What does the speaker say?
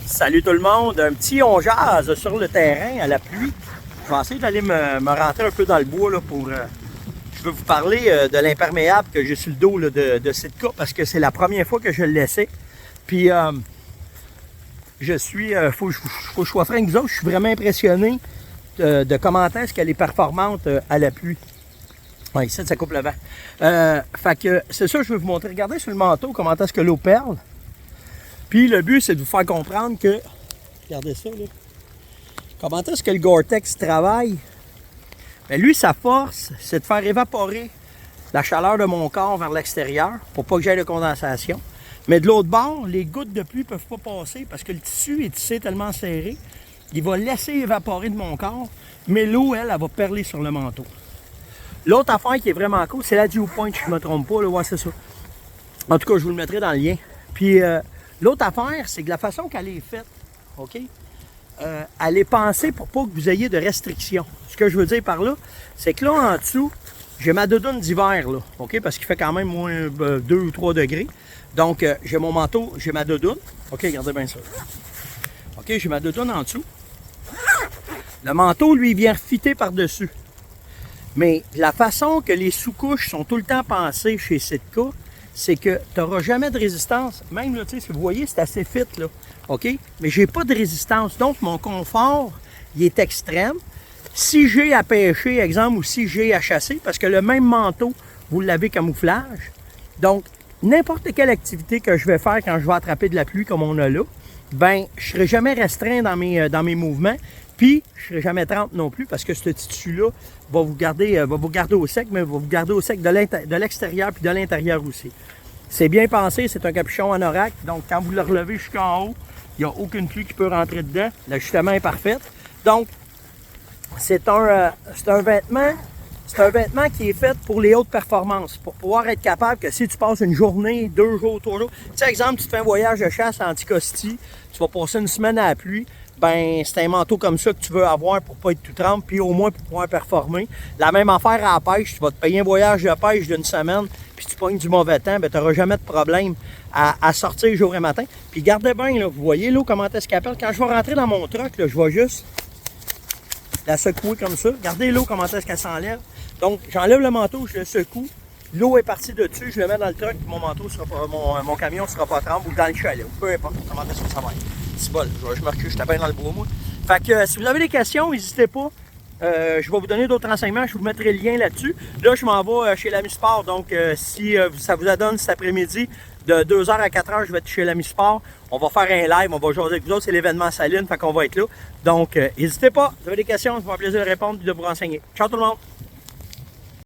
Salut tout le monde, un petit on jase sur le terrain à la pluie. Je vais essayer d'aller me rentrer un peu dans le bois là, pour... je veux vous parler de l'imperméable que j'ai sur le dos là, de Sitka parce que c'est la première fois que je le laissais. Puis faut que je sois franc avec vous autres, je suis vraiment impressionné de comment est-ce qu'elle est performante à la pluie. Ouais, ici ça coupe le vent. Fait que c'est ça que je veux vous montrer. Regardez sur le manteau comment est-ce que l'eau perle. Puis le but, c'est de vous faire comprendre que, regardez ça, là, comment est-ce que le Gore-Tex travaille? Bien, lui, sa force, c'est de faire évaporer la chaleur de mon corps vers l'extérieur pour pas que j'aie de condensation. Mais de l'autre bord, les gouttes de pluie ne peuvent pas passer parce que le tissu est tissé tellement serré, il va laisser évaporer de mon corps, mais l'eau, elle va perler sur le manteau. L'autre affaire qui est vraiment cool, c'est la Dew Point, je ne me trompe pas, là, ouais, c'est ça. En tout cas, je vous le mettrai dans le lien. Puis, l'autre affaire, c'est que la façon qu'elle est faite, OK, elle est pensée pour pas que vous ayez de restrictions. Ce que je veux dire par là, c'est que là, en dessous, j'ai ma doudoune d'hiver, là, OK, parce qu'il fait quand même moins 2 ou 3 degrés. Donc, j'ai mon manteau, j'ai ma doudoune. OK, regardez bien ça. OK, j'ai ma doudoune en dessous. Le manteau, lui, vient fitter par-dessus. Mais la façon que les sous-couches sont tout le temps pensées chez Sitka, c'est que tu n'auras jamais de résistance. Même, là, si vous voyez, c'est assez fit, là. OK? Mais j'ai pas de résistance. Donc, mon confort, il est extrême. Si j'ai à pêcher, exemple, ou si j'ai à chasser, parce que le même manteau, vous l'avez camouflage. Donc, n'importe quelle activité que je vais faire quand je vais attraper de la pluie comme on a là, ben, je ne serai jamais restreint dans mes mouvements. Puis, je ne serai jamais trempe non plus parce que ce tissu-là va vous garder au sec, mais va vous garder au sec de l'extérieur puis de l'intérieur aussi. C'est bien pensé, c'est un capuchon anorak. Donc, quand vous le relevez jusqu'en haut, il n'y a aucune pluie qui peut rentrer dedans. L'ajustement est parfait. Donc, c'est un vêtement qui est fait pour les hautes performances, pour pouvoir être capable que si tu passes une journée, 2 jours, 3 jours, tu sais, exemple, tu te fais un voyage de chasse à Anticosti, tu vas passer une semaine à la pluie, ben c'est un manteau comme ça que tu veux avoir pour pas être tout trempe, puis au moins pour pouvoir performer. La même affaire à la pêche, tu vas te payer un voyage de pêche d'une semaine, puis tu pognes du mauvais temps, ben tu n'auras jamais de problème à sortir jour et matin. Puis gardez bien, là, vous voyez l'eau, comment est-ce qu'elle perd. Quand je vais rentrer dans mon truck, là, je vais juste la secouer comme ça. Regardez l'eau, comment est-ce qu'elle s'enlève. Donc, j'enlève le manteau, je le secoue. L'eau est partie de dessus, je le mets dans le truck, puis mon manteau sera pas, mon camion ne sera pas trempe ou dans le chalet, ou peu importe comment est-ce que ça va être. C'est bon, je me recule, je bien dans le bois, moi. Fait que si vous avez des questions, n'hésitez pas. Je vais vous donner d'autres renseignements, je vous mettrai le lien là-dessus. Là, je m'en vais chez l'Ami-Sport, donc si ça vous adonne cet après-midi, de 2h à 4h, je vais être chez l'Ami-Sport. On va faire un live, on va jaser avec vous autres, c'est l'événement Saline, fait qu'on va être là. Donc, n'hésitez pas, si vous avez des questions, ça me fera plaisir de répondre et de vous renseigner. Ciao tout le monde!